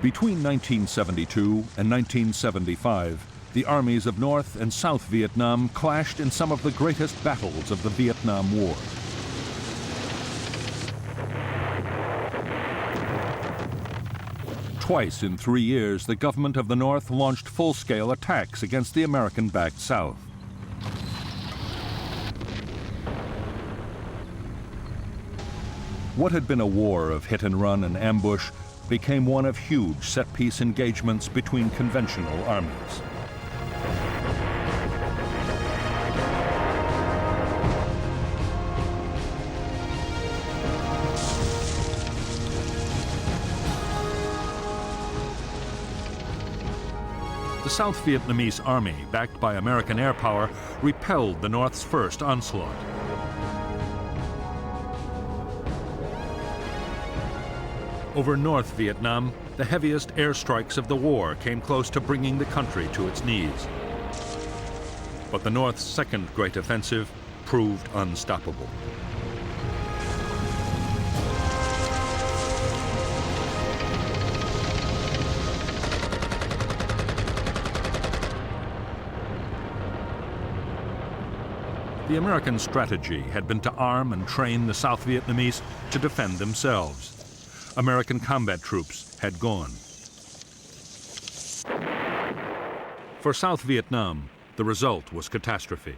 Between 1972 and 1975, the armies of North and South Vietnam clashed in some of the greatest battles of the Vietnam War. Twice in 3 years, the government of the North launched full-scale attacks against the American-backed South. What had been a war of hit-and-run and ambush became one of huge set-piece engagements between conventional armies. The South Vietnamese army, backed by American air power, repelled the North's first onslaught. Over North Vietnam, the heaviest airstrikes of the war came close to bringing the country to its knees. But the North's second great offensive proved unstoppable. The American strategy had been to arm and train the South Vietnamese to defend themselves. American combat troops had gone. For South Vietnam, the result was catastrophe.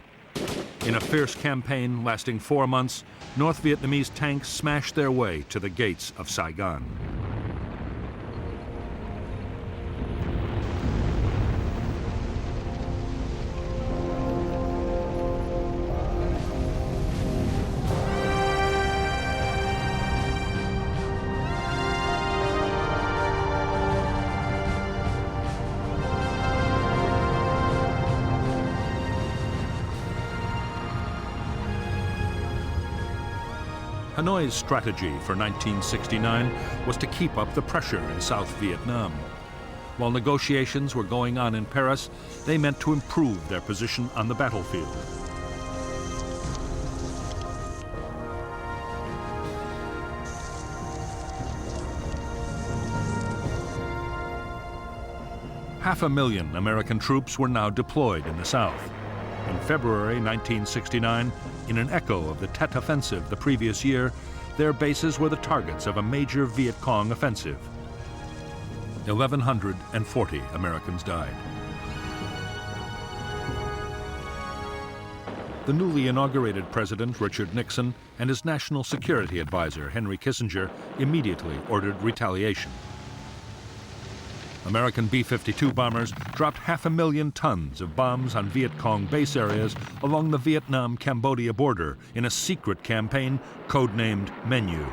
In a fierce campaign lasting 4 months, North Vietnamese tanks smashed their way to the gates of Saigon. Hanoi's strategy for 1969 was to keep up the pressure in South Vietnam. While negotiations were going on in Paris, they meant to improve their position on the battlefield. Half a million American troops were now deployed in the South. In February 1969, in an echo of the Tet offensive the previous year, their bases were the targets of a major Viet Cong offensive. 1,140 Americans died. The newly inaugurated President Richard Nixon and his national security advisor Henry Kissinger immediately ordered retaliation. American B-52 bombers dropped 500,000 tons of bombs on Viet Cong base areas along the Vietnam-Cambodia border in a secret campaign codenamed Menu.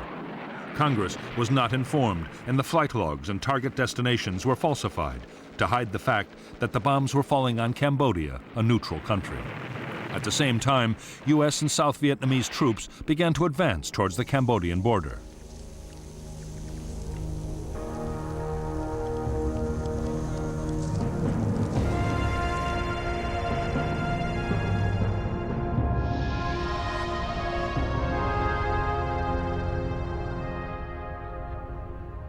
Congress was not informed, and the flight logs and target destinations were falsified to hide the fact that the bombs were falling on Cambodia, a neutral country. At the same time, U.S. and South Vietnamese troops began to advance towards the Cambodian border.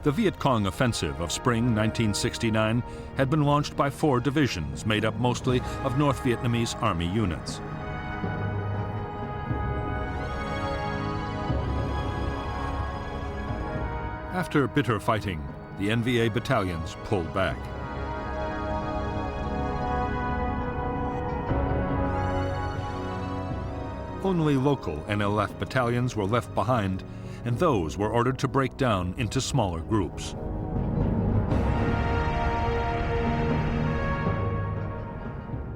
The Viet Cong offensive of spring 1969 had been launched by 4 divisions made up mostly of North Vietnamese Army units. After bitter fighting, the NVA battalions pulled back. Only local NLF battalions were left behind, and those were ordered to break down into smaller groups.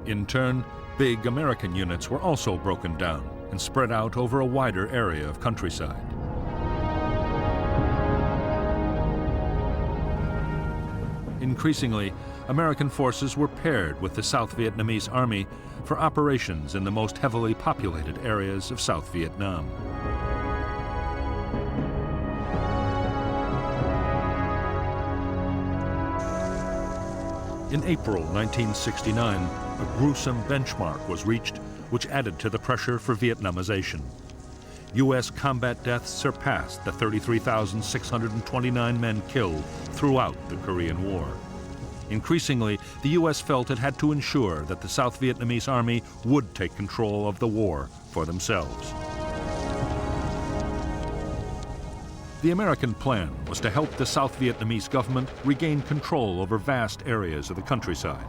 In turn, big American units were also broken down and spread out over a wider area of countryside. Increasingly, American forces were paired with the South Vietnamese Army for operations in the most heavily populated areas of South Vietnam. In April 1969, a gruesome benchmark was reached which added to the pressure for Vietnamization. U.S. combat deaths surpassed the 33,629 men killed throughout the Korean War. Increasingly, the U.S. felt it had to ensure that the South Vietnamese army would take control of the war for themselves. The American plan was to help the South Vietnamese government regain control over vast areas of the countryside.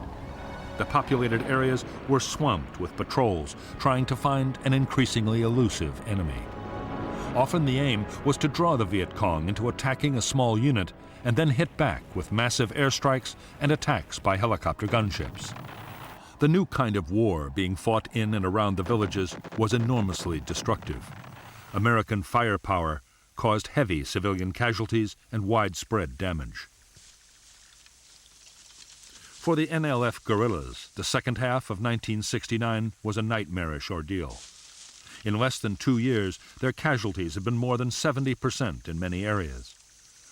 The populated areas were swamped with patrols trying to find an increasingly elusive enemy. Often the aim was to draw the Viet Cong into attacking a small unit and then hit back with massive airstrikes and attacks by helicopter gunships. The new kind of war being fought in and around the villages was enormously destructive. American firepower caused heavy civilian casualties and widespread damage. For the NLF guerrillas, the second half of 1969 was a nightmarish ordeal. In less than 2 years, their casualties had been more than 70% in many areas.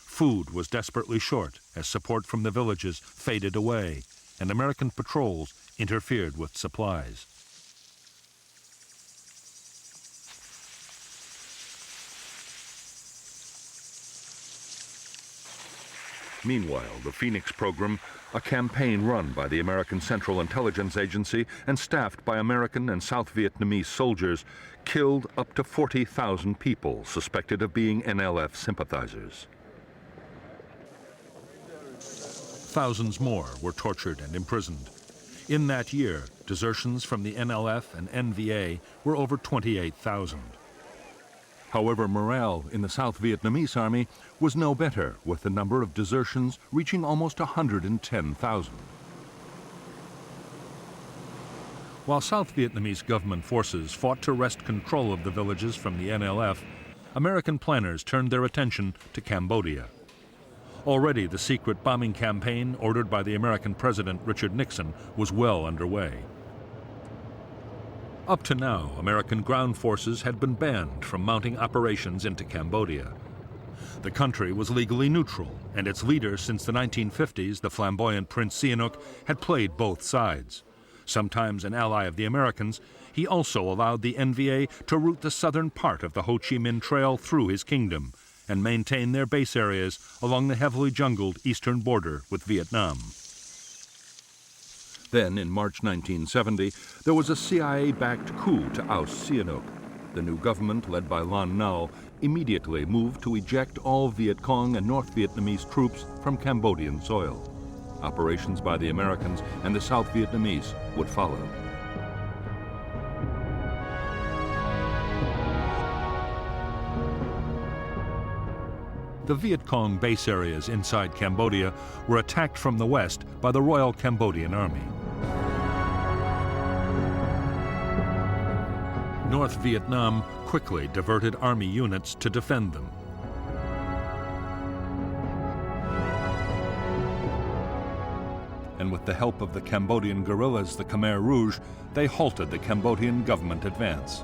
Food was desperately short as support from the villages faded away, and American patrols interfered with supplies. Meanwhile, the Phoenix program, a campaign run by the American Central Intelligence Agency and staffed by American and South Vietnamese soldiers, killed up to 40,000 people suspected of being NLF sympathizers. Thousands more were tortured and imprisoned. In that year, desertions from the NLF and NVA were over 28,000. However, morale in the South Vietnamese army was no better, with the number of desertions reaching almost 110,000. While South Vietnamese government forces fought to wrest control of the villages from the NLF, American planners turned their attention to Cambodia. Already the secret bombing campaign ordered by the American President Richard Nixon was well underway. Up to now, American ground forces had been banned from mounting operations into Cambodia. The country was legally neutral, and its leader since the 1950s, the flamboyant Prince Sihanouk, had played both sides. Sometimes an ally of the Americans, he also allowed the NVA to route the southern part of the Ho Chi Minh Trail through his kingdom and maintain their base areas along the heavily jungled eastern border with Vietnam. Then, in March 1970, there was a CIA-backed coup to oust Sihanouk. The new government, led by Lon Nol, immediately moved to eject all Viet Cong and North Vietnamese troops from Cambodian soil. Operations by the Americans and the South Vietnamese would follow. The Viet Cong base areas inside Cambodia were attacked from the west by the Royal Cambodian Army. North Vietnam quickly diverted army units to defend them. And with the help of the Cambodian guerrillas, the Khmer Rouge, they halted the Cambodian government advance.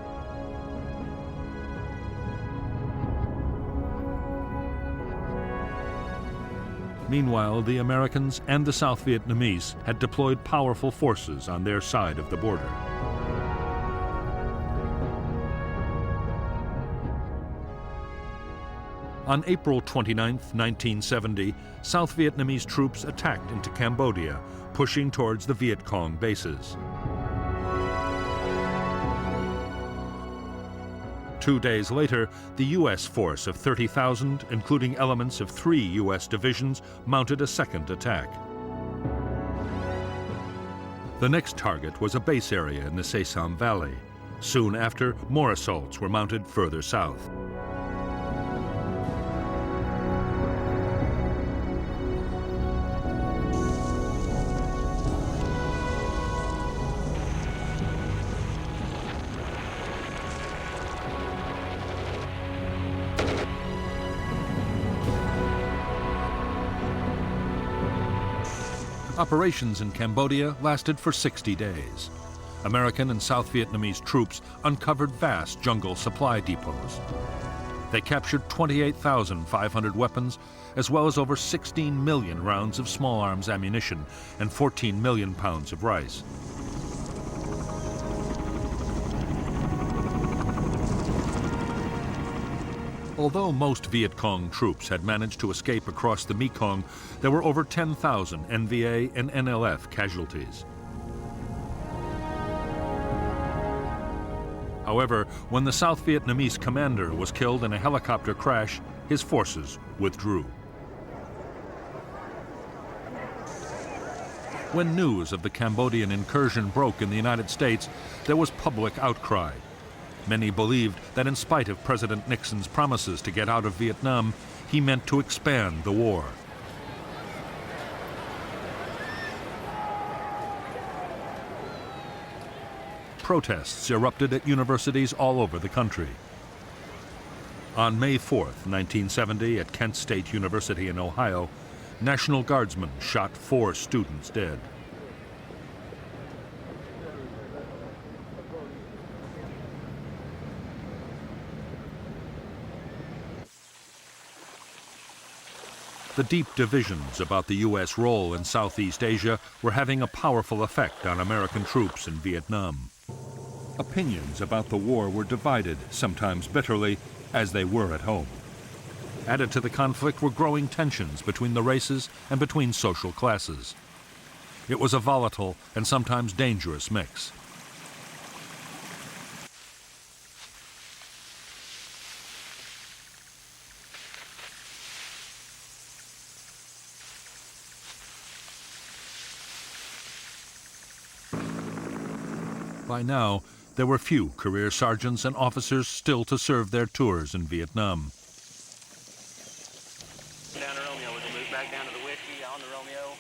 Meanwhile, the Americans and the South Vietnamese had deployed powerful forces on their side of the border. On April 29, 1970, South Vietnamese troops attacked into Cambodia, pushing towards the Viet Cong bases. 2 days later, the U.S. force of 30,000, including elements of 3 U.S. divisions, mounted a second attack. The next target was a base area in the Se Sam Valley. Soon after, more assaults were mounted further south. Operations in Cambodia lasted for 60 days. American and South Vietnamese troops uncovered vast jungle supply depots. They captured 28,500 weapons, as well as over 16 million rounds of small arms ammunition and 14 million pounds of rice. Although most Viet Cong troops had managed to escape across the Mekong, there were over 10,000 NVA and NLF casualties. However, when the South Vietnamese commander was killed in a helicopter crash, his forces withdrew. When news of the Cambodian incursion broke in the United States, there was public outcry. Many believed that in spite of President Nixon's promises to get out of Vietnam, he meant to expand the war. Protests erupted at universities all over the country. On May 4th, 1970, at Kent State University in Ohio, National Guardsmen shot 4 students dead. The deep divisions about the U.S. role in Southeast Asia were having a powerful effect on American troops in Vietnam. Opinions about the war were divided, sometimes bitterly, as they were at home. Added to the conflict were growing tensions between the races and between social classes. It was a volatile and sometimes dangerous mix. By now, there were few career sergeants and officers still to serve their tours in Vietnam. Down to Romeo, we can move back down to the Whiskey on the Romeo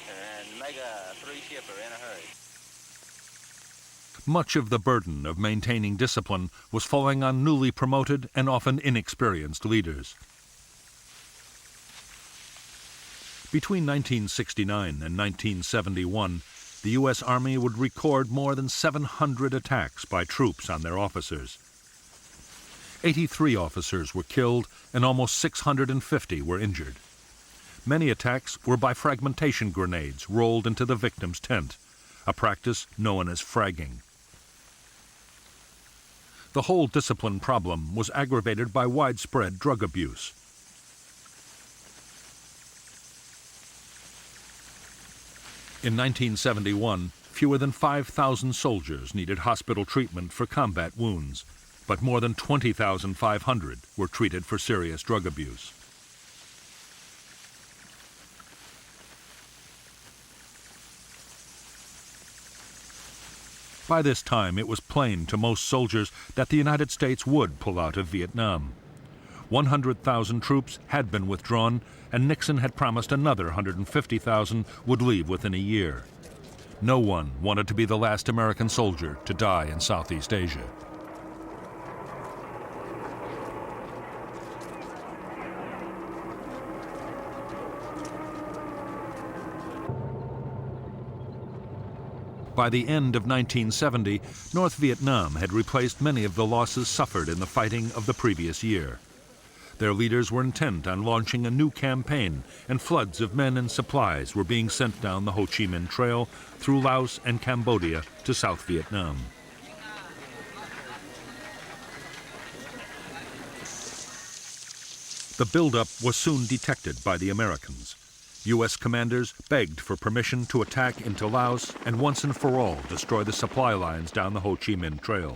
and make a 3-shipper in a hurry. Much of the burden of maintaining discipline was falling on newly promoted and often inexperienced leaders. Between 1969 and 1971, the U.S. Army would record more than 700 attacks by troops on their officers. 83 officers were killed and almost 650 were injured. Many attacks were by fragmentation grenades rolled into the victim's tent, a practice known as fragging. The whole discipline problem was aggravated by widespread drug abuse. In 1971, fewer than 5,000 soldiers needed hospital treatment for combat wounds, but more than 20,500 were treated for serious drug abuse. By this time, it was plain to most soldiers that the United States would pull out of Vietnam. 100,000 troops had been withdrawn, and Nixon had promised another 150,000 would leave within a year. No one wanted to be the last American soldier to die in Southeast Asia. By the end of 1970, North Vietnam had replaced many of the losses suffered in the fighting of the previous year. Their leaders were intent on launching a new campaign, and floods of men and supplies were being sent down the Ho Chi Minh Trail through Laos and Cambodia to South Vietnam. The buildup was soon detected by the Americans. U.S. commanders begged for permission to attack into Laos and once and for all destroy the supply lines down the Ho Chi Minh Trail.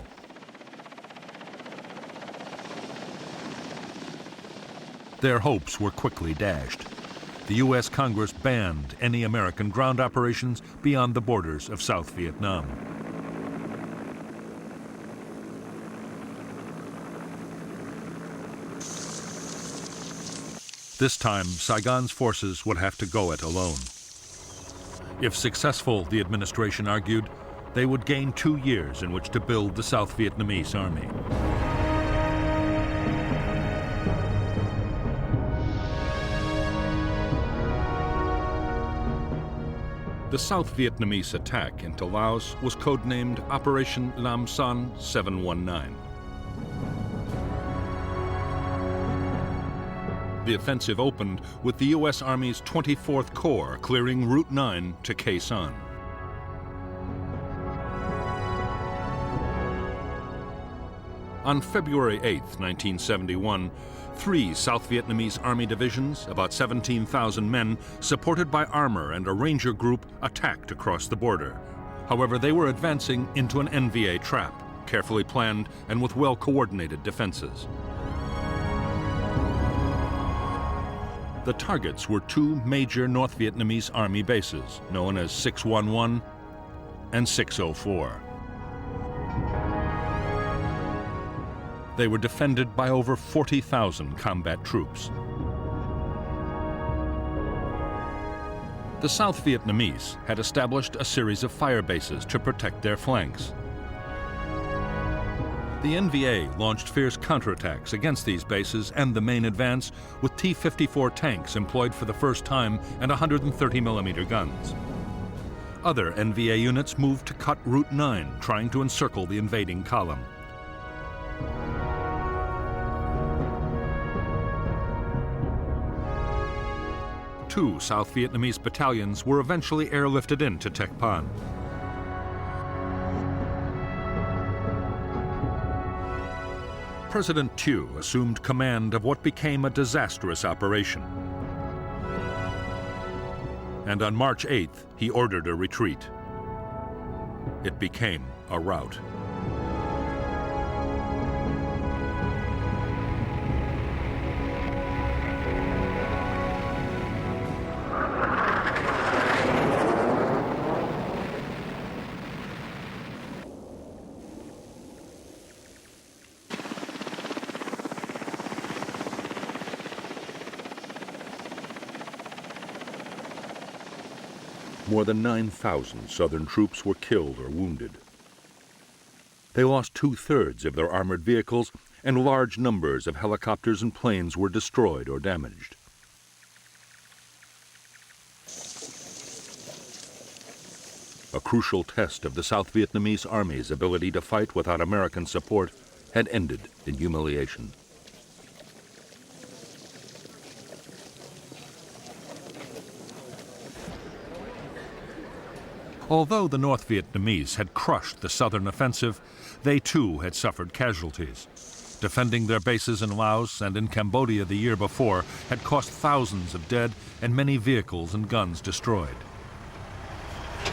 Their hopes were quickly dashed. The U.S. Congress banned any American ground operations beyond the borders of South Vietnam. This time, Saigon's forces would have to go it alone. If successful, the administration argued, they would gain 2 years in which to build the South Vietnamese army. The South Vietnamese attack into Laos was codenamed Operation Lam Son 719. The offensive opened with the U.S. Army's 24th Corps clearing Route 9 to Khe Sanh. On February 8, 1971, 3 South Vietnamese Army divisions, about 17,000 men, supported by armor and a ranger group, attacked across the border. However, they were advancing into an NVA trap, carefully planned and with well-coordinated defenses. The targets were 2 major North Vietnamese Army bases, known as 611 and 604. They were defended by over 40,000 combat troops. The South Vietnamese had established a series of fire bases to protect their flanks. The NVA launched fierce counterattacks against these bases and the main advance with T-54 tanks employed for the first time and 130mm guns. Other NVA units moved to cut Route 9, trying to encircle the invading column. Two South Vietnamese battalions were eventually airlifted into Tec Pan. President Thieu assumed command of what became a disastrous operation. And on March 8th, he ordered a retreat. It became a rout. More than 9,000 Southern troops were killed or wounded. They lost 2/3 of their armored vehicles, and large numbers of helicopters and planes were destroyed or damaged. A crucial test of the South Vietnamese Army's ability to fight without American support had ended in humiliation. Although the North Vietnamese had crushed the southern offensive, they too had suffered casualties. Defending their bases in Laos and in Cambodia the year before had cost thousands of dead and many vehicles and guns destroyed.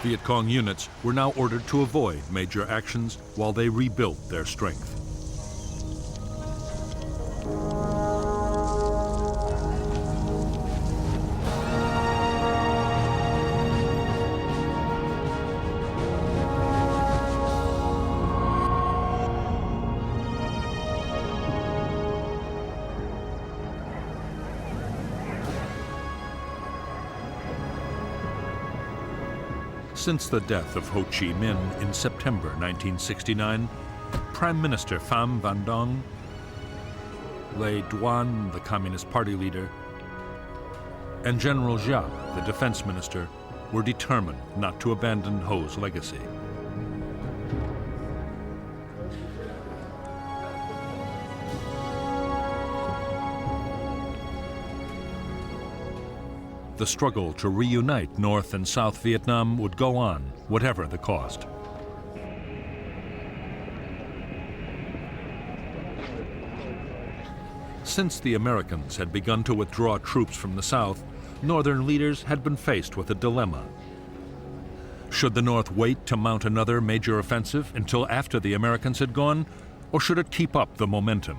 Viet Cong units were now ordered to avoid major actions while they rebuilt their strength. Since the death of Ho Chi Minh in September 1969, Prime Minister Pham Van Dong, Lê Duan, the Communist Party leader, and General Giap, the defense minister, were determined not to abandon Ho's legacy. The struggle to reunite North and South Vietnam would go on, whatever the cost. Since the Americans had begun to withdraw troops from the South, Northern leaders had been faced with a dilemma. Should the North wait to mount another major offensive until after the Americans had gone, or should it keep up the momentum?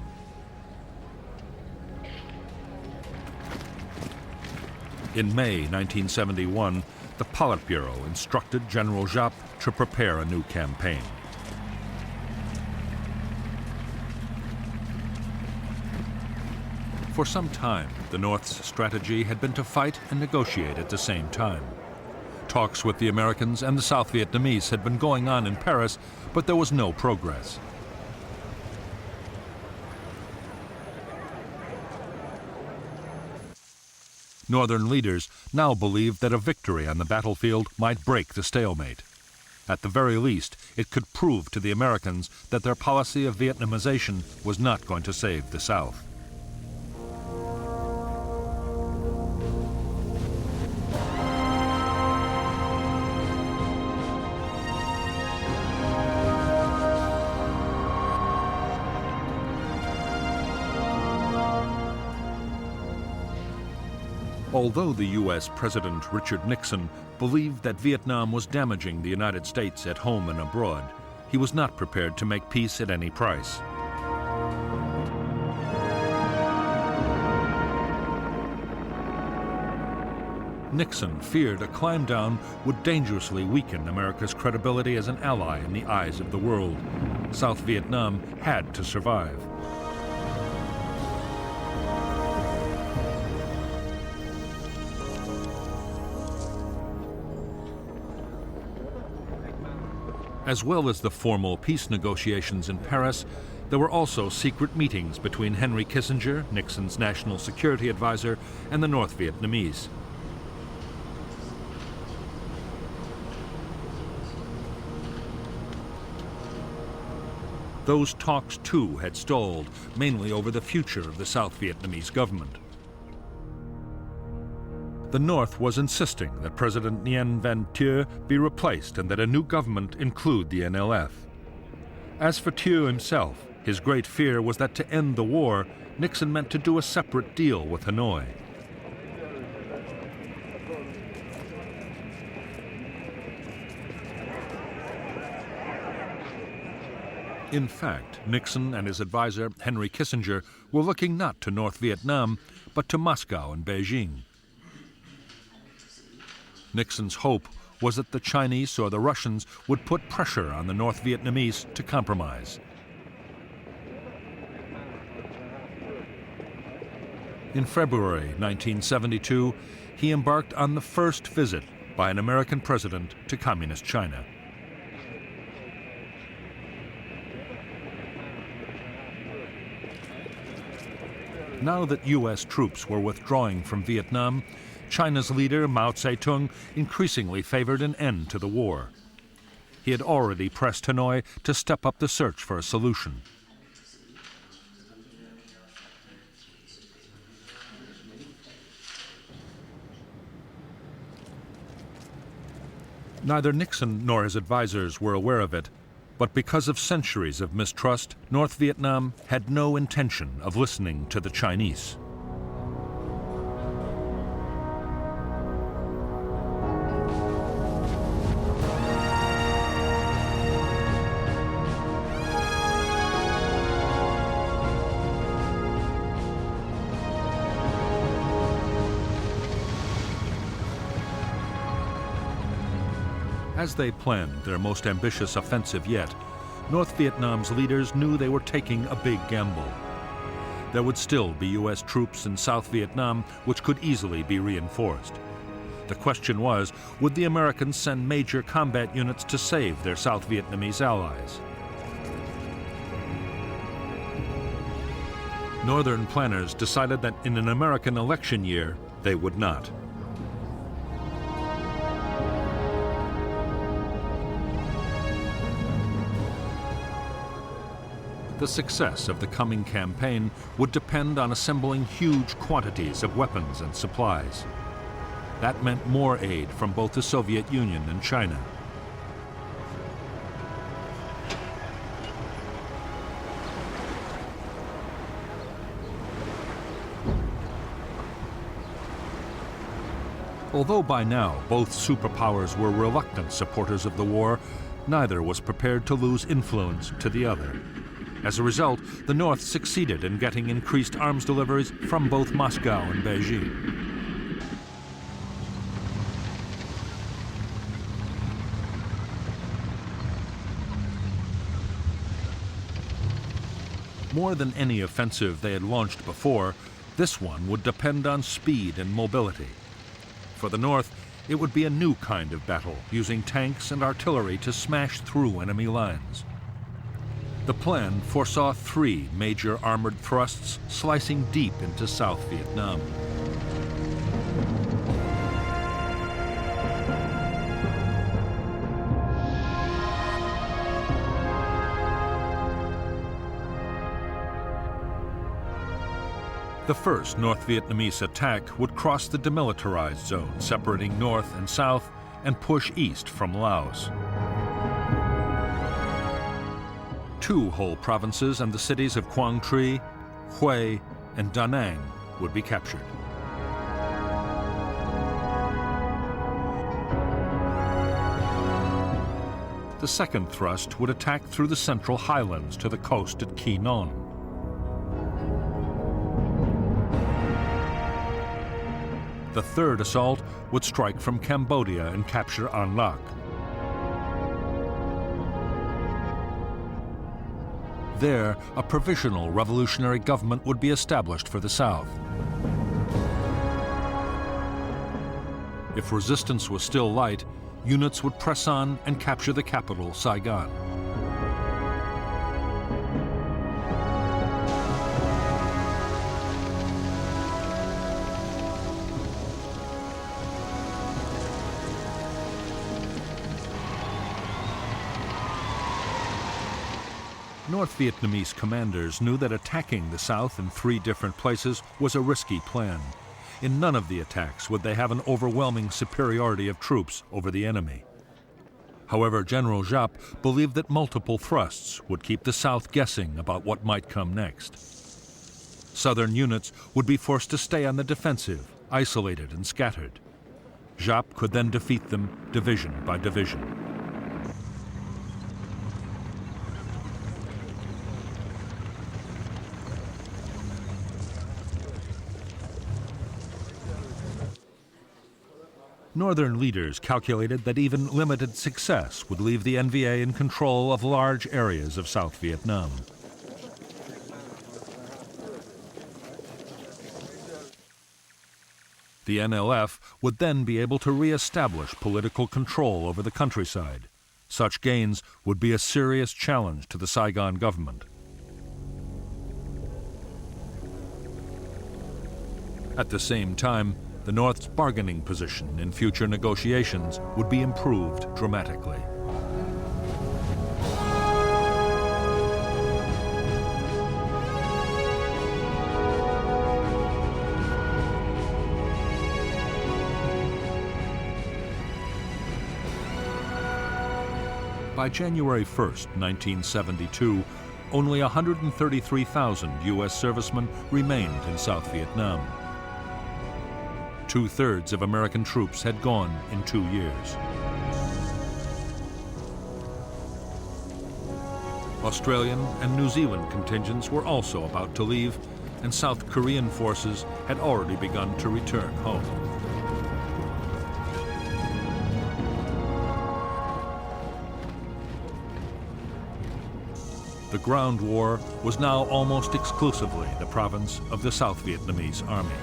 In May 1971, the Politburo instructed General Giap to prepare a new campaign. For some time, the North's strategy had been to fight and negotiate at the same time. Talks with the Americans and the South Vietnamese had been going on in Paris, but there was no progress. Northern leaders now believed that a victory on the battlefield might break the stalemate. At the very least, it could prove to the Americans that their policy of Vietnamization was not going to save the South. Although the U.S. President Richard Nixon believed that Vietnam was damaging the United States at home and abroad, he was not prepared to make peace at any price. Nixon feared a climb down would dangerously weaken America's credibility as an ally in the eyes of the world. South Vietnam had to survive. As well as the formal peace negotiations in Paris, there were also secret meetings between Henry Kissinger, Nixon's national security advisor, and the North Vietnamese. Those talks, too, had stalled, mainly over the future of the South Vietnamese government. The North was insisting that President Nguyen Van Thieu be replaced and that a new government include the NLF. As for Thieu himself, his great fear was that to end the war, Nixon meant to do a separate deal with Hanoi. In fact, Nixon and his advisor, Henry Kissinger, were looking not to North Vietnam, but to Moscow and Beijing. Nixon's hope was that the Chinese or the Russians would put pressure on the North Vietnamese to compromise. In February 1972, he embarked on the first visit by an American president to Communist China. Now that U.S. troops were withdrawing from Vietnam, China's leader, Mao Zedong, increasingly favored an end to the war. He had already pressed Hanoi to step up the search for a solution. Neither Nixon nor his advisors were aware of it, but because of centuries of mistrust, North Vietnam had no intention of listening to the Chinese. As they planned their most ambitious offensive yet, North Vietnam's leaders knew they were taking a big gamble. There would still be U.S. troops in South Vietnam which could easily be reinforced. The question was, would the Americans send major combat units to save their South Vietnamese allies? Northern planners decided that in an American election year, they would not. The success of the coming campaign would depend on assembling huge quantities of weapons and supplies. That meant more aid from both the Soviet Union and China. Although by now both superpowers were reluctant supporters of the war, neither was prepared to lose influence to the other. As a result, the North succeeded in getting increased arms deliveries from both Moscow and Beijing. More than any offensive they had launched before, this one would depend on speed and mobility. For the North, it would be a new kind of battle, using tanks and artillery to smash through enemy lines. The plan foresaw 3 major armored thrusts slicing deep into South Vietnam. The first North Vietnamese attack would cross the demilitarized zone, separating North and South, and push east from Laos. 2 whole provinces and the cities of Quang Tri, Hue, and Da Nang would be captured. The second thrust would attack through the central highlands to the coast at Khe Non. The third assault would strike from Cambodia and capture An Lac. There, a provisional revolutionary government would be established for the South. If resistance was still light, units would press on and capture the capital, Saigon. North Vietnamese commanders knew that attacking the South in 3 different places was a risky plan. In none of the attacks would they have an overwhelming superiority of troops over the enemy. However, General Giap believed that multiple thrusts would keep the South guessing about what might come next. Southern units would be forced to stay on the defensive, isolated and scattered. Giap could then defeat them division by division. Northern leaders calculated that even limited success would leave the NVA in control of large areas of South Vietnam. The NLF would then be able to re-establish political control over the countryside. Such gains would be a serious challenge to the Saigon government. At the same time, the North's bargaining position in future negotiations would be improved dramatically. By January 1st, 1972, only 133,000 U.S. servicemen remained in South Vietnam. 2/3 of American troops had gone in 2 years. Australian and New Zealand contingents were also about to leave, and South Korean forces had already begun to return home. The ground war was now almost exclusively the province of the South Vietnamese Army.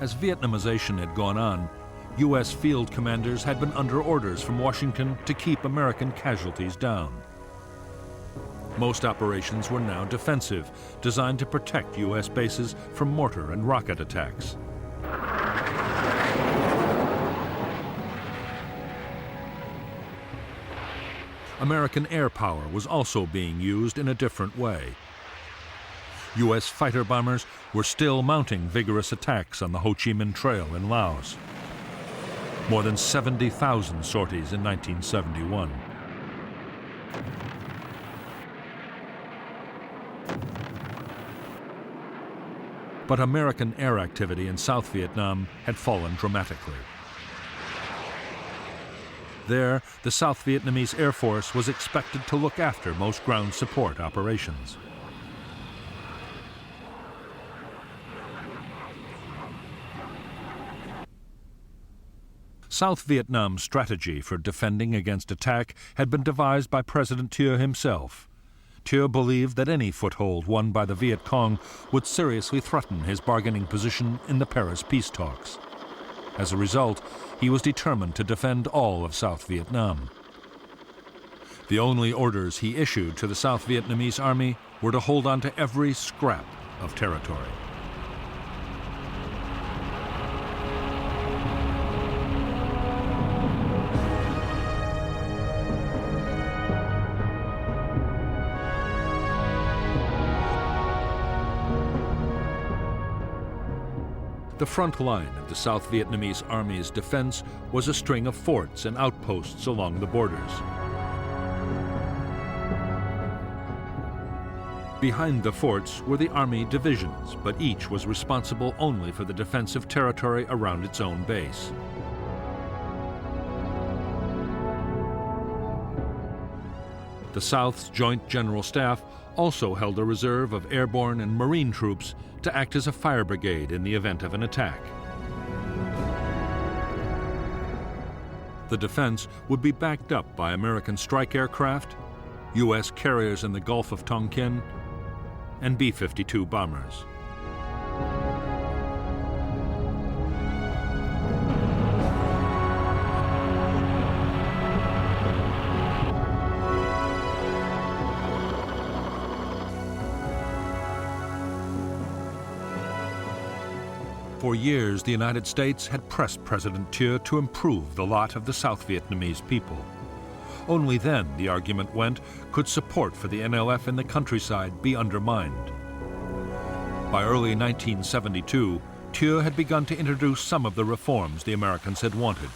As Vietnamization had gone on, U.S. field commanders had been under orders from Washington to keep American casualties down. Most operations were now defensive, designed to protect U.S. bases from mortar and rocket attacks. American air power was also being used in a different way. U.S. fighter bombers were still mounting vigorous attacks on the Ho Chi Minh Trail in Laos. More than 70,000 sorties in 1971. But American air activity in South Vietnam had fallen dramatically. There, the South Vietnamese Air Force was expected to look after most ground support operations. South Vietnam's strategy for defending against attack had been devised by President Thieu himself. Thieu believed that any foothold won by the Viet Cong would seriously threaten his bargaining position in the Paris peace talks. As a result, he was determined to defend all of South Vietnam. The only orders he issued to the South Vietnamese army were to hold on to every scrap of territory. The front line of the South Vietnamese Army's defense was a string of forts and outposts along the borders. Behind the forts were the Army divisions, but each was responsible only for the defense of territory around its own base. The South's Joint General Staff also held a reserve of airborne and marine troops to act as a fire brigade in the event of an attack. The defense would be backed up by American strike aircraft, U.S. carriers in the Gulf of Tonkin, and B-52 bombers. For years, the United States had pressed President Thieu to improve the lot of the South Vietnamese people. Only then, the argument went, could support for the NLF in the countryside be undermined. By early 1972, Thieu had begun to introduce some of the reforms the Americans had wanted.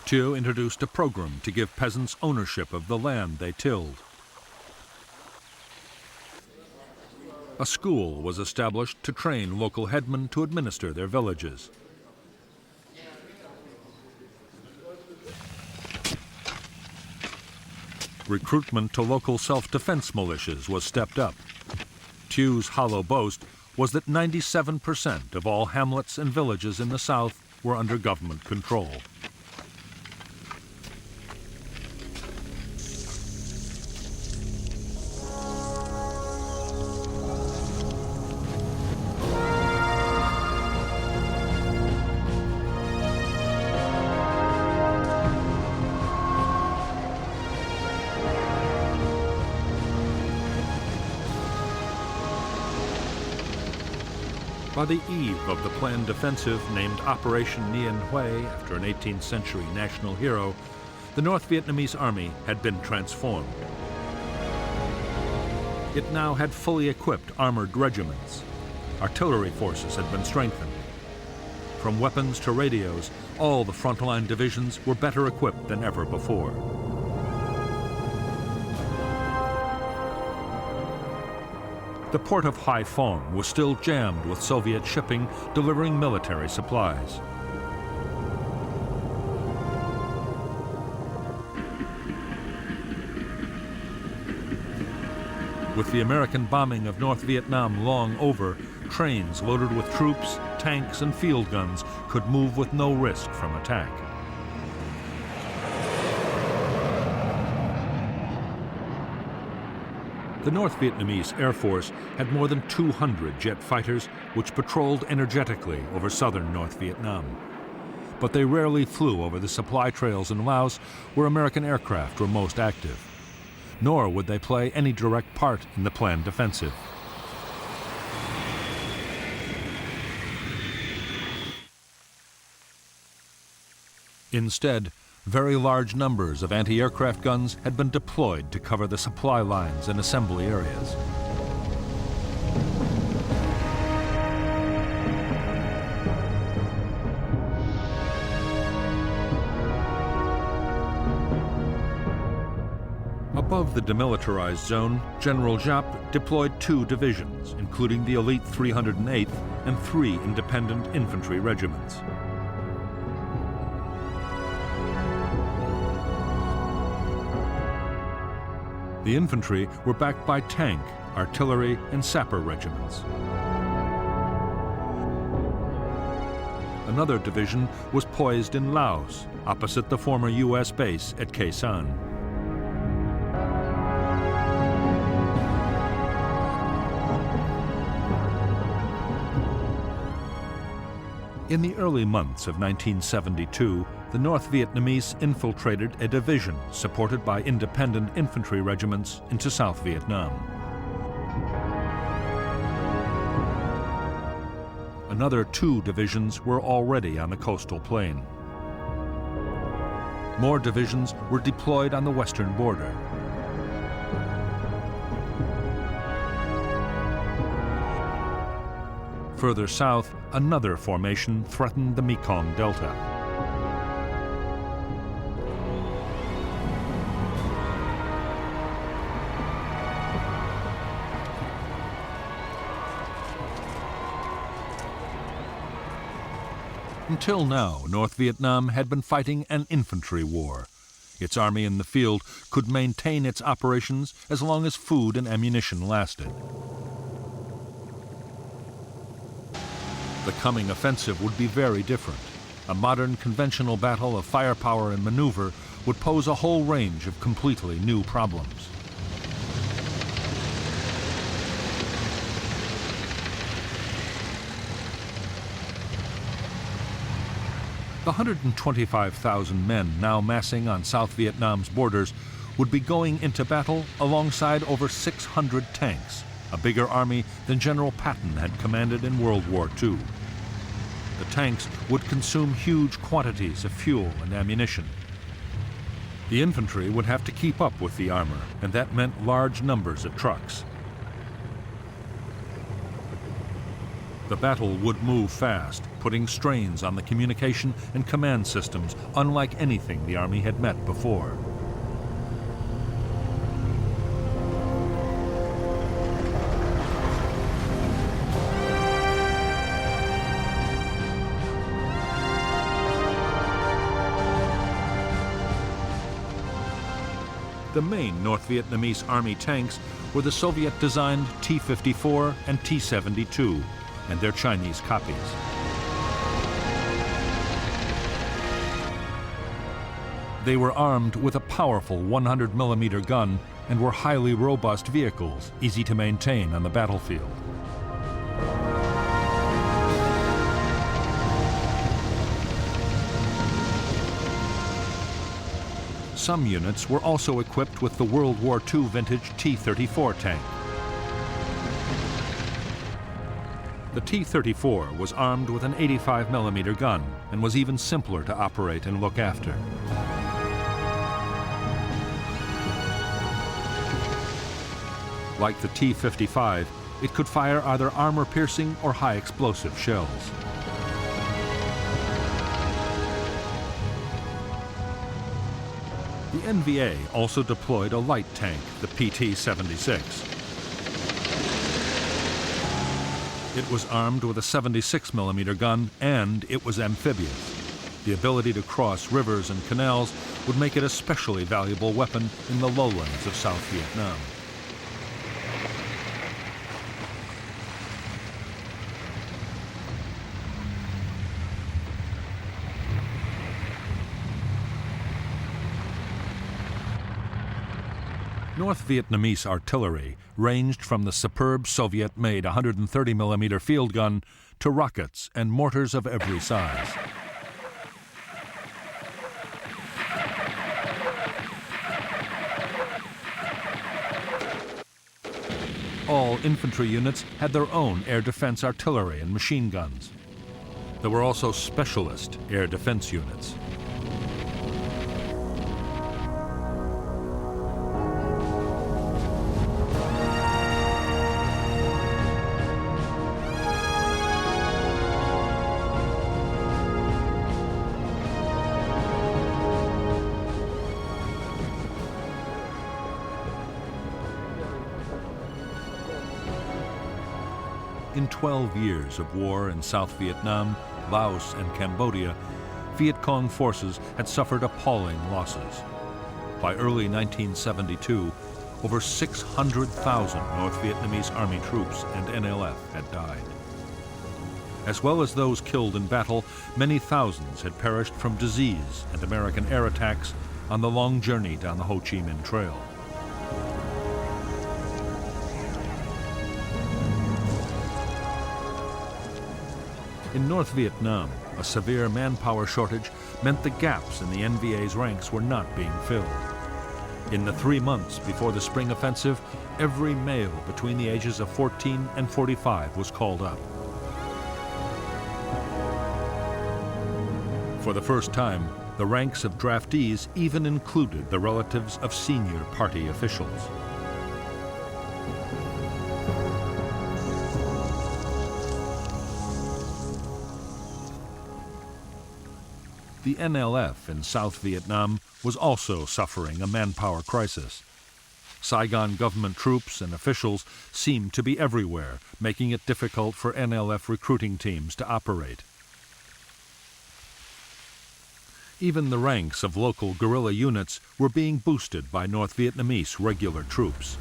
Thieu introduced a program to give peasants ownership of the land they tilled. A school was established to train local headmen to administer their villages. Recruitment to local self-defense militias was stepped up. Thieu's hollow boast was that 97% of all hamlets and villages in the South were under government control. By the eve of the planned offensive named Operation Nguyen Huê after an 18th century national hero, the North Vietnamese army had been transformed. It now had fully equipped armored regiments. Artillery forces had been strengthened. From weapons to radios, all the frontline divisions were better equipped than ever before. The port of Haiphong was still jammed with Soviet shipping delivering military supplies. With the American bombing of North Vietnam long over, trains loaded with troops, tanks, and field guns could move with no risk from attack. The North Vietnamese Air Force had more than 200 jet fighters which patrolled energetically over southern North Vietnam. But they rarely flew over the supply trails in Laos where American aircraft were most active. Nor would they play any direct part in the planned offensive. Instead, very large numbers of anti-aircraft guns had been deployed to cover the supply lines and assembly areas. Above the demilitarized zone, General Giap deployed 2 divisions, including the elite 308th and 3 independent infantry regiments. The infantry were backed by tank, artillery, and sapper regiments. Another division was poised in Laos, opposite the former U.S. base at Khe Sanh. In the early months of 1972, the North Vietnamese infiltrated a division supported by independent infantry regiments into South Vietnam. Another 2 divisions were already on the coastal plain. More divisions were deployed on the western border. Further south, another formation threatened the Mekong Delta. Until now, North Vietnam had been fighting an infantry war. Its army in the field could maintain its operations as long as food and ammunition lasted. The coming offensive would be very different. A modern conventional battle of firepower and maneuver would pose a whole range of completely new problems. The 125,000 men now massing on South Vietnam's borders would be going into battle alongside over 600 tanks, a bigger army than General Patton had commanded in World War II. The tanks would consume huge quantities of fuel and ammunition. The infantry would have to keep up with the armor, and that meant large numbers of trucks. The battle would move fast, putting strains on the communication and command systems unlike anything the Army had met before. The main North Vietnamese Army tanks were the Soviet-designed T-54 and T-72, and their Chinese copies. They were armed with a powerful 100mm gun and were highly robust vehicles, easy to maintain on the battlefield. Some units were also equipped with the World War II vintage T-34 tank. The T-34 was armed with an 85mm gun and was even simpler to operate and look after. Like the T-55, it could fire either armor-piercing or high-explosive shells. The NVA also deployed a light tank, the PT-76. It was armed with a 76mm gun, and it was amphibious. The ability to cross rivers and canals would make it a especially valuable weapon in the lowlands of South Vietnam. North Vietnamese artillery ranged from the superb Soviet-made 130mm field gun to rockets and mortars of every size. All infantry units had their own air defense artillery and machine guns. There were also specialist air defense units. In 12 years of war in South Vietnam, Laos, and Cambodia, Viet Cong forces had suffered appalling losses. By early 1972, over 600,000 North Vietnamese Army troops and NLF had died. As well as those killed in battle, many thousands had perished from disease and American air attacks on the long journey down the Ho Chi Minh Trail. In North Vietnam, a severe manpower shortage meant the gaps in the NVA's ranks were not being filled. In the 3 months before the spring offensive, every male between the ages of 14 and 45 was called up. For the first time, the ranks of draftees even included the relatives of senior party officials. The NLF in South Vietnam was also suffering a manpower crisis. Saigon government troops and officials seemed to be everywhere, making it difficult for NLF recruiting teams to operate. Even the ranks of local guerrilla units were being boosted by North Vietnamese regular troops.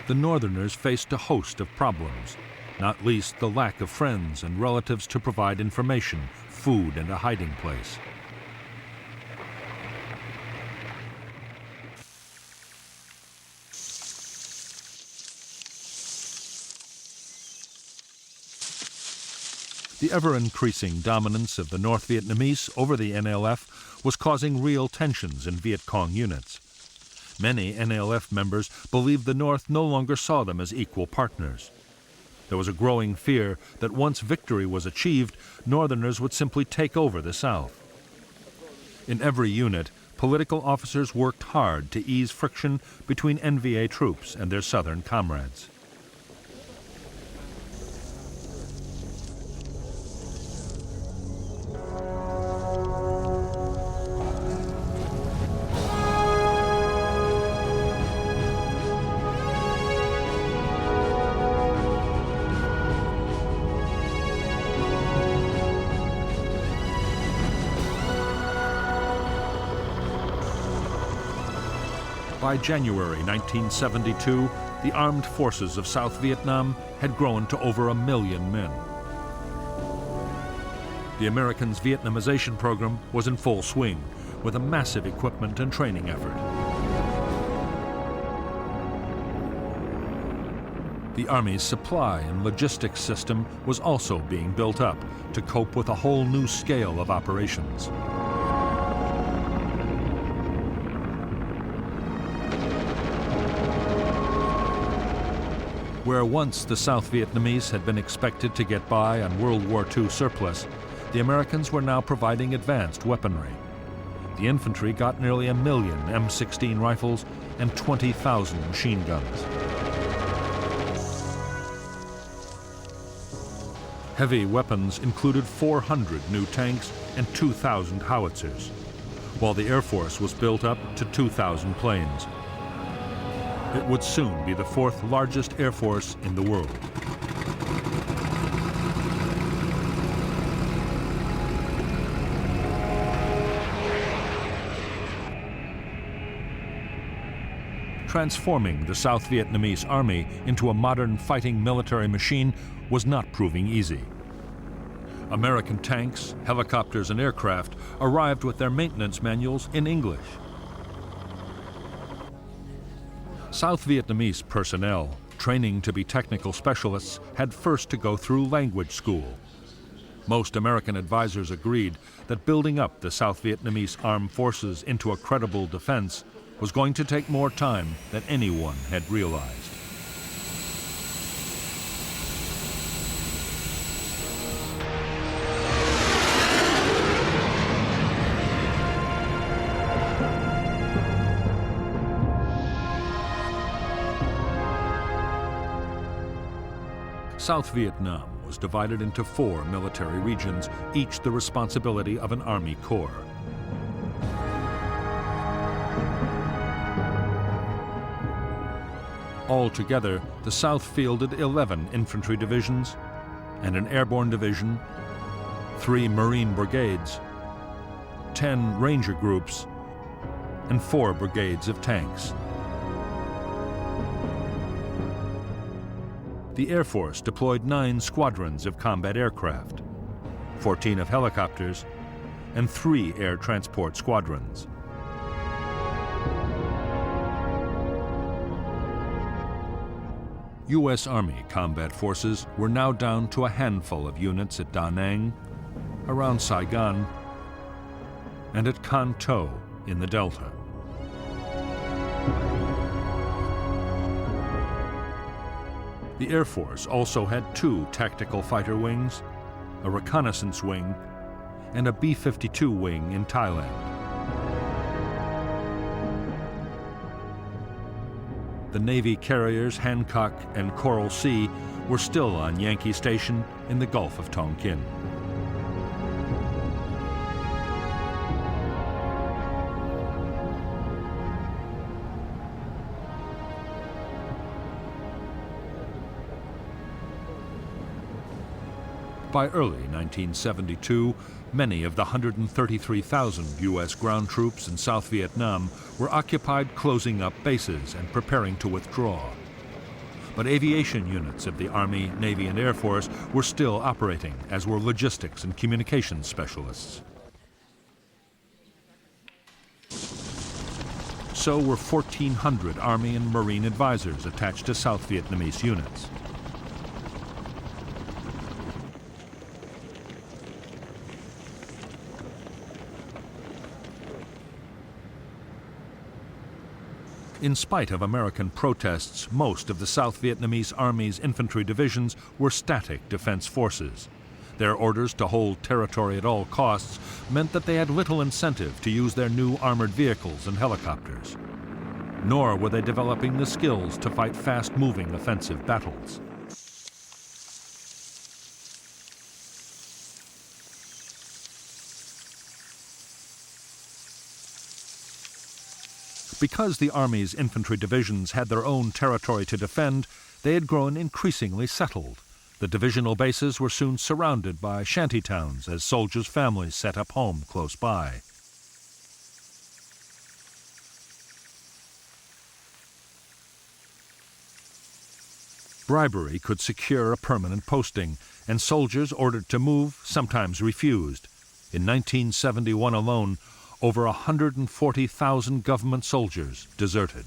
The Northerners faced a host of problems, not least the lack of friends and relatives to provide information, food, and a hiding place. The ever-increasing dominance of the North Vietnamese over the NLF was causing real tensions in Viet Cong units. Many NLF members believed the North no longer saw them as equal partners. There was a growing fear that once victory was achieved, Northerners would simply take over the South. In every unit, political officers worked hard to ease friction between NVA troops and their Southern comrades. By January 1972, the armed forces of South Vietnam had grown to over 1 million men. The Americans' Vietnamization program was in full swing, with a massive equipment and training effort. The Army's supply and logistics system was also being built up to cope with a whole new scale of operations. Where once the South Vietnamese had been expected to get by on World War II surplus, the Americans were now providing advanced weaponry. The infantry got nearly 1 million M16 rifles and 20,000 machine guns. Heavy weapons included 400 new tanks and 2,000 howitzers, while the Air Force was built up to 2,000 planes. It would soon be the 4th largest air force in the world. Transforming the South Vietnamese Army into a modern fighting military machine was not proving easy. American tanks, helicopters, and aircraft arrived with their maintenance manuals in English. South Vietnamese personnel, training to be technical specialists, had first to go through language school. Most American advisors agreed that building up the South Vietnamese armed forces into a credible defense was going to take more time than anyone had realized. South Vietnam was divided into 4 military regions, each the responsibility of an army corps. Altogether, the South fielded 11 infantry divisions and an airborne division, 3 Marine brigades, 10 ranger groups, and 4 brigades of tanks. The Air Force deployed 9 squadrons of combat aircraft, 14 of helicopters, and 3 air transport squadrons. U.S. Army combat forces were now down to a handful of units at Da Nang, around Saigon, and at Can Tho in the Delta. The Air Force also had 2 tactical fighter wings, a reconnaissance wing, and a B-52 wing in Thailand. The Navy carriers Hancock and Coral Sea were still on Yankee Station in the Gulf of Tonkin. By early 1972, many of the 133,000 U.S. ground troops in South Vietnam were occupied closing up bases and preparing to withdraw. But aviation units of the Army, Navy, and Air Force were still operating, as were logistics and communications specialists. So were 1,400 Army and Marine advisors attached to South Vietnamese units. In spite of American protests, most of the South Vietnamese Army's infantry divisions were static defense forces. Their orders to hold territory at all costs meant that they had little incentive to use their new armored vehicles and helicopters. Nor were they developing the skills to fight fast-moving offensive battles. Because the Army's infantry divisions had their own territory to defend, they had grown increasingly settled. The divisional bases were soon surrounded by shanty towns as soldiers' families set up home close by. Bribery could secure a permanent posting, and soldiers ordered to move sometimes refused. In 1971 alone, over 140,000 government soldiers deserted.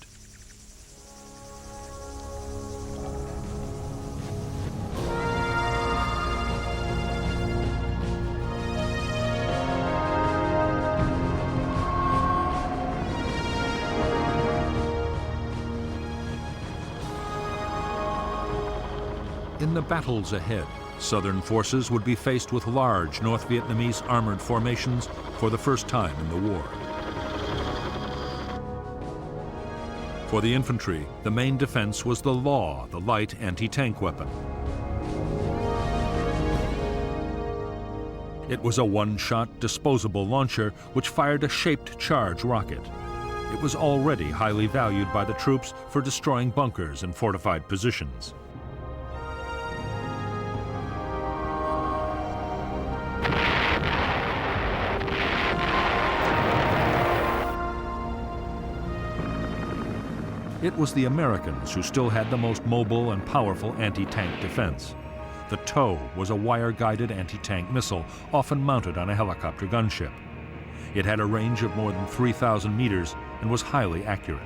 In the battles ahead, Southern forces would be faced with large North Vietnamese armored formations for the first time in the war. For the infantry, the main defense was the Law, the light anti-tank weapon. It was a one-shot disposable launcher which fired a shaped charge rocket. It was already highly valued by the troops for destroying bunkers and fortified positions. It was the Americans who still had the most mobile and powerful anti-tank defense. The TOW was a wire-guided anti-tank missile, often mounted on a helicopter gunship. It had a range of more than 3,000 meters and was highly accurate.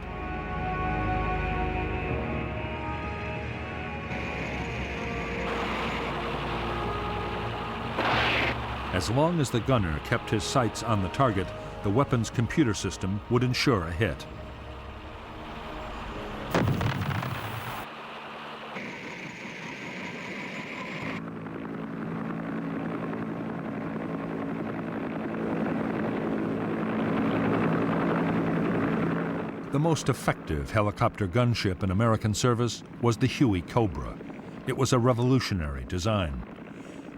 As long as the gunner kept his sights on the target, the weapon's computer system would ensure a hit. The most effective helicopter gunship in American service was the Huey Cobra. It was a revolutionary design.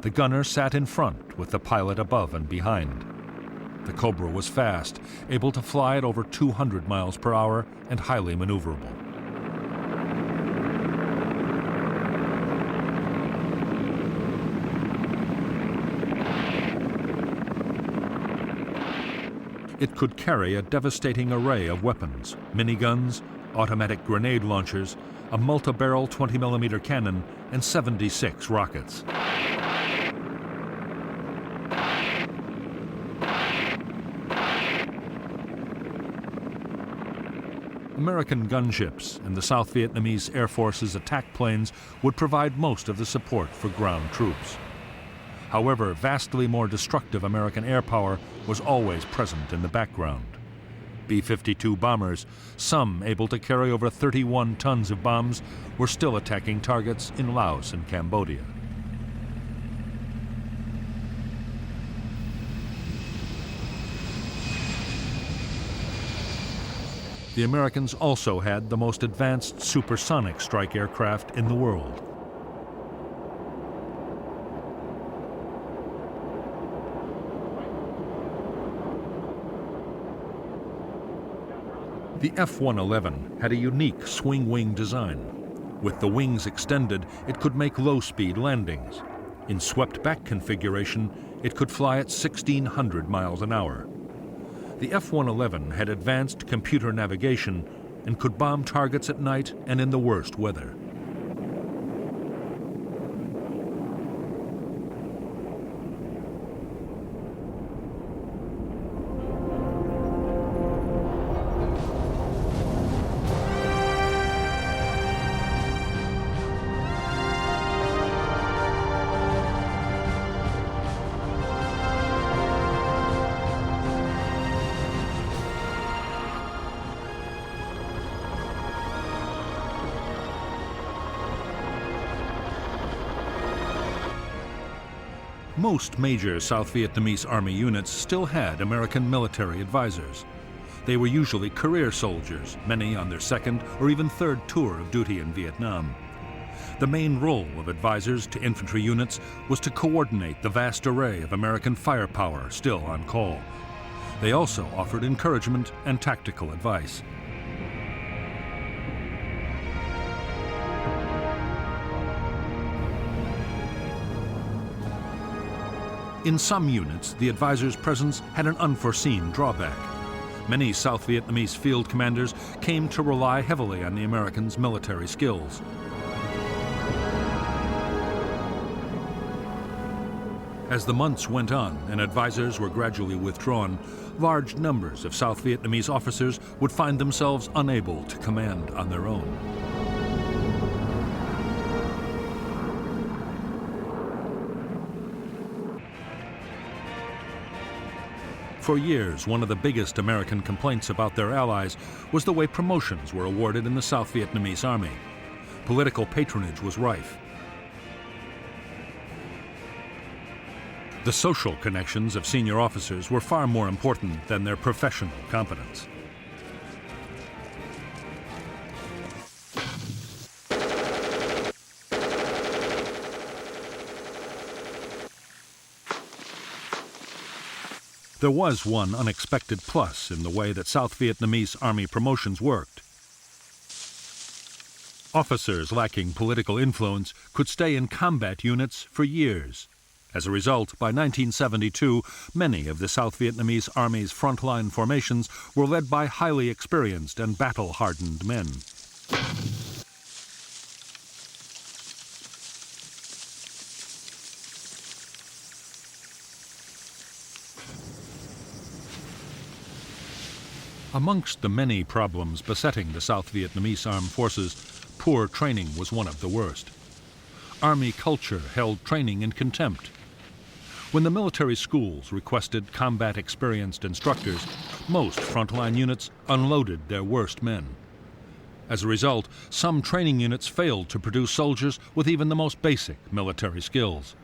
The gunner sat in front with the pilot above and behind. The Cobra was fast, able to fly at over 200 miles per hour and highly maneuverable. It could carry a devastating array of weapons: miniguns, automatic grenade launchers, a multi-barrel 20mm cannon, and 76 rockets. American gunships and the South Vietnamese Air Force's attack planes would provide most of the support for ground troops. However, vastly more destructive American air power was always present in the background. B-52 bombers, some able to carry over 31 tons of bombs, were still attacking targets in Laos and Cambodia. The Americans also had the most advanced supersonic strike aircraft in the world. The F-111 had a unique swing-wing design. With the wings extended, it could make low-speed landings. In swept-back configuration, it could fly at 1,600 miles an hour. The F-111 had advanced computer navigation and could bomb targets at night and in the worst weather. Most major South Vietnamese Army units still had American military advisors. They were usually career soldiers, many on their second or even third tour of duty in Vietnam. The main role of advisors to infantry units was to coordinate the vast array of American firepower still on call. They also offered encouragement and tactical advice. In some units, the advisor's presence had an unforeseen drawback. Many South Vietnamese field commanders came to rely heavily on the Americans' military skills. As the months went on and advisors were gradually withdrawn, large numbers of South Vietnamese officers would find themselves unable to command on their own. For years, one of the biggest American complaints about their allies was the way promotions were awarded in the South Vietnamese Army. Political patronage was rife. The social connections of senior officers were far more important than their professional competence. There was one unexpected plus in the way that South Vietnamese Army promotions worked. Officers lacking political influence could stay in combat units for years. As a result, by 1972, many of the South Vietnamese Army's frontline formations were led by highly experienced and battle-hardened men. Amongst the many problems besetting the South Vietnamese armed forces, poor training was one of the worst. Army culture held training in contempt. When the military schools requested combat-experienced instructors, most frontline units unloaded their worst men. As a result, some training units failed to produce soldiers with even the most basic military skills.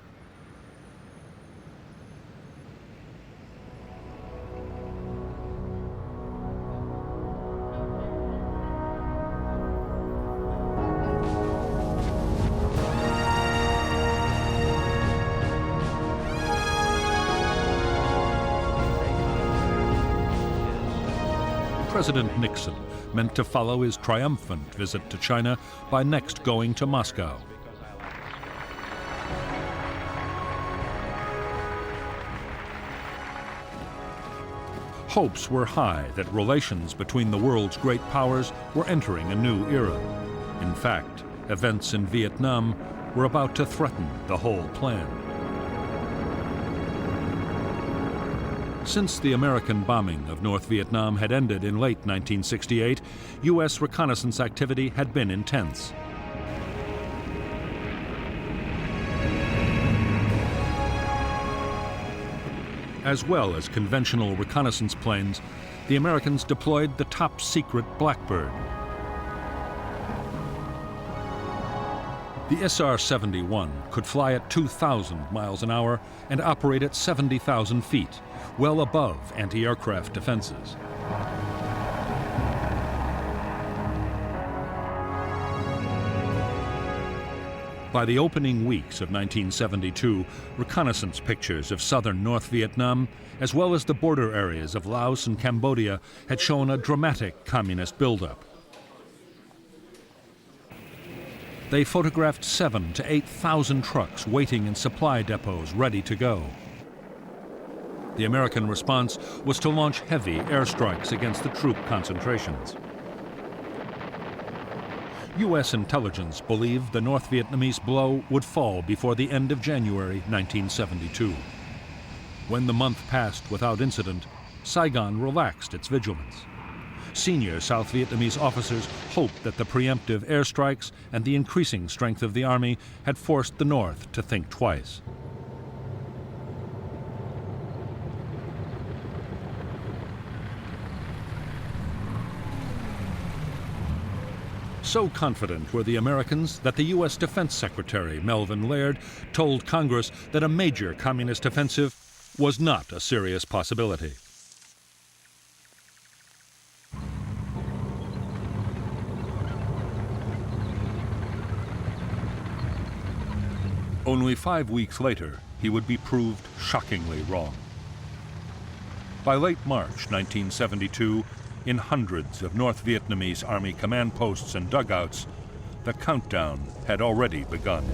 President Nixon meant to follow his triumphant visit to China by next going to Moscow. Hopes were high that relations between the world's great powers were entering a new era. In fact, events in Vietnam were about to threaten the whole plan. Since the American bombing of North Vietnam had ended in late 1968, U.S. reconnaissance activity had been intense. As well as conventional reconnaissance planes, the Americans deployed the top-secret Blackbird. The SR-71 could fly at 2,000 miles an hour and operate at 70,000 feet, well above anti-aircraft defenses. By the opening weeks of 1972, reconnaissance pictures of southern North Vietnam, as well as the border areas of Laos and Cambodia, had shown a dramatic communist buildup. They photographed 7,000 to 8,000 trucks waiting in supply depots ready to go. The American response was to launch heavy airstrikes against the troop concentrations. U.S. intelligence believed the North Vietnamese blow would fall before the end of January 1972. When the month passed without incident, Saigon relaxed its vigilance. Senior South Vietnamese officers hoped that the preemptive airstrikes and the increasing strength of the army had forced the North to think twice. So confident were the Americans that the U.S. Defense Secretary, Melvin Laird, told Congress that a major communist offensive was not a serious possibility. Only 5 weeks later, he would be proved shockingly wrong. By late March 1972, in hundreds of North Vietnamese Army command posts and dugouts, the countdown had already begun.